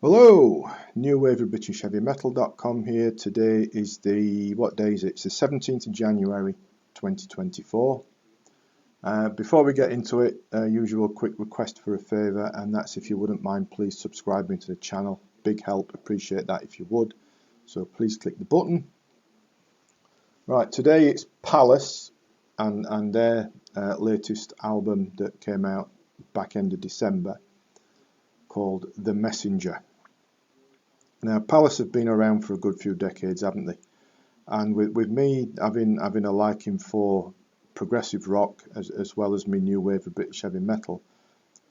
Hello, New Wave of British Heavy Metal.com here. Today is what day is it? It's the 17th of January 2024. Before we get into it, usual quick request for a favour, and that's if you wouldn't mind please subscribing to the channel. Big help, appreciate that if you would. So please click the button. Right, today it's Pallas and their latest album that came out back end of December called The Messenger. Now, Pallas have been around for a good few decades, haven't they? And with me having a liking for progressive rock as well as me new wave of British heavy metal,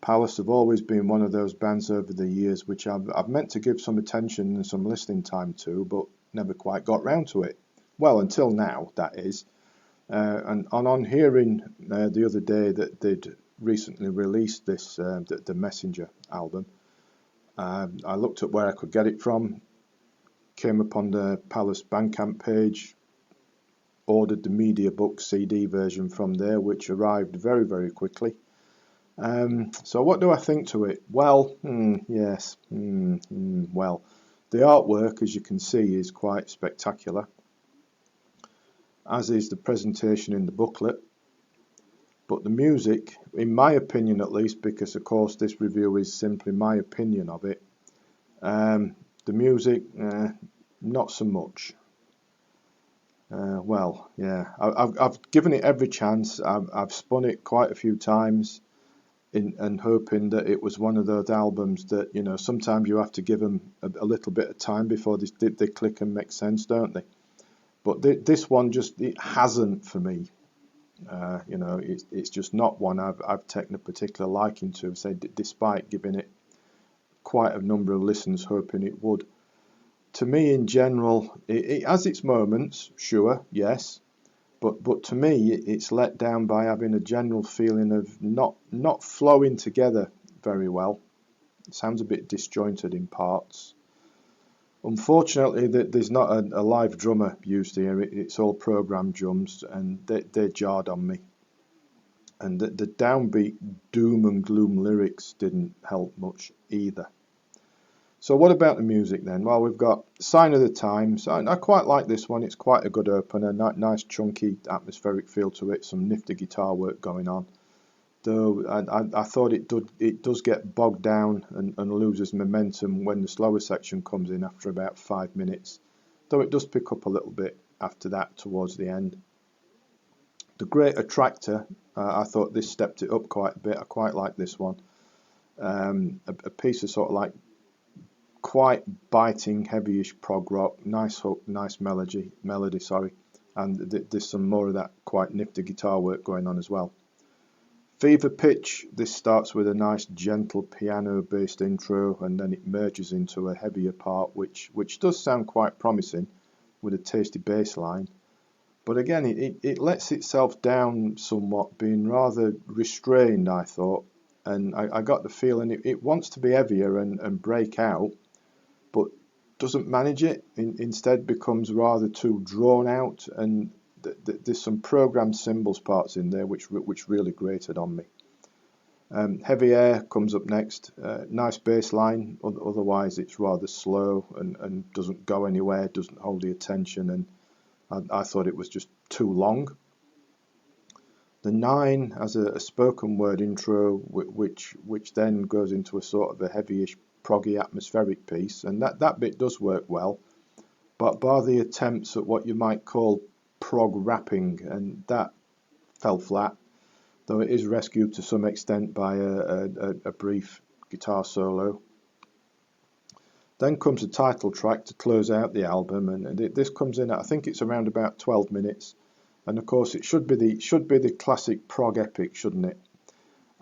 Pallas have always been one of those bands over the years which I've meant to give some attention and some listening time to, but never quite got round to it. Well, until now, that is. And on hearing the other day that they'd recently released this the Messenger album, I looked at where I could get it from, came upon the Pallas BandCamp page, ordered the media book CD version from there, which arrived very, very quickly. So what do I think to it? Well, well, the artwork, as you can see, is quite spectacular, as is the presentation in the booklet. But the music, in my opinion at least, because of course this review is simply my opinion of it, the music, not so much. Well, yeah, I've given it every chance. I've spun it quite a few times, and hoping that it was one of those albums that, you know, sometimes you have to give them a little bit of time before they click and make sense, don't they? But this one just, it hasn't for me. You know, it's just not one I've taken a particular liking to, say, despite giving it quite a number of listens, hoping it would. To me, in general, it has its moments, sure, yes, but to me, it's let down by having a general feeling of not flowing together very well. It sounds a bit disjointed in parts. Unfortunately, there's not a live drummer used here. It's all programmed drums, and they jarred on me. And the downbeat doom and gloom lyrics didn't help much either. So what about the music then? Well, we've got Sign of the Times. I quite like this one. It's quite a good opener. Nice chunky atmospheric feel to it. Some nifty guitar work going on. Though I thought it does get bogged down and loses momentum when the slower section comes in after about 5 minutes, though it does pick up a little bit after that towards the end. The Great Attractor, I thought this stepped it up quite a bit. I quite like this one. A piece of sort of like quite biting, heavyish prog rock, nice hook, nice melody, and there's some more of that quite nifty guitar work going on as well. Fever Pitch, this starts with a nice gentle piano-based intro, and then it merges into a heavier part, which does sound quite promising, with a tasty bass line. But again, it lets itself down somewhat, being rather restrained, I thought, and I got the feeling it wants to be heavier and break out, but doesn't manage it. Instead becomes rather too drawn out, and there's some programmed cymbals parts in there which really grated on me. Heavy Air comes up next. Nice bass line, otherwise it's rather slow and doesn't go anywhere, doesn't hold the attention, and I thought it was just too long. The 9 has a spoken word intro which then goes into a sort of a heavyish proggy atmospheric piece, and that bit does work well, but bar the attempts at what you might call prog rapping, and that fell flat, though it is rescued to some extent by a brief guitar solo. Then comes the title track to close out the album, and this comes in at, I think it's around about 12 minutes, and of course it should be the classic prog epic, shouldn't it?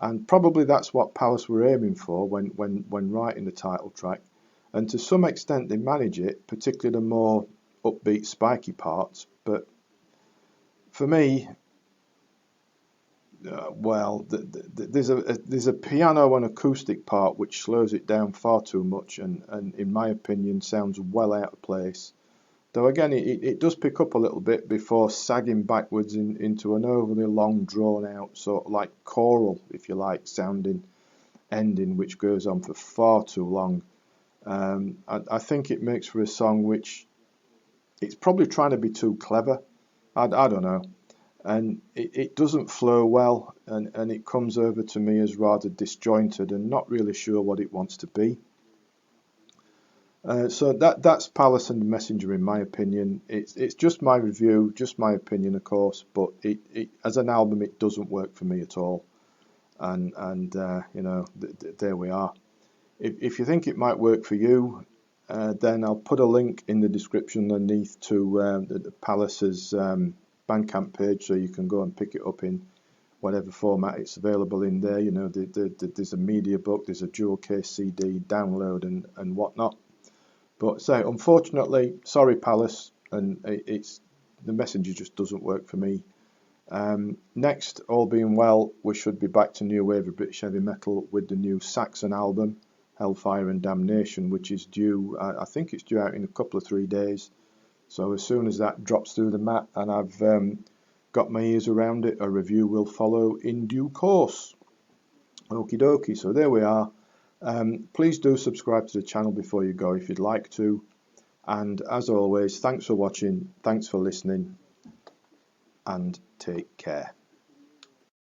And probably that's what Pallas were aiming for when writing the title track, and to some extent they manage it, particularly the more upbeat spiky parts, but for me, well, there's a piano and acoustic part which slows it down far too much, and in my opinion sounds well out of place. Though again, it does pick up a little bit before sagging backwards into an overly long, drawn out sort of like choral, if you like, sounding ending, which goes on for far too long. I think it makes for a song which it's probably trying to be too clever. I don't know. And it doesn't flow well, and it comes over to me as rather disjointed and not really sure what it wants to be. So that's Pallas and the Messenger, in my opinion. It's just my review, just my opinion, of course, but it as an album, it doesn't work for me at all. And you know, there we are. If you think it might work for you, then I'll put a link in the description underneath to the Pallas's BandCamp page, so you can go and pick it up in whatever format it's available in there. You know, there's a media book, there's a dual case CD, download, and whatnot. But say, unfortunately, sorry, Pallas, and it's the Messenger just doesn't work for me. Next, all being well, we should be back to new wave of British heavy metal with the new Saxon album, Hellfire and Damnation, which is due, I think it's due out in a couple of 3 days. So as soon as that drops through the mat and I've got my ears around it, a review will follow in due course. Okie dokie, so there we are. Please do subscribe to the channel before you go if you'd like to. And as always, thanks for watching, thanks for listening, and take care.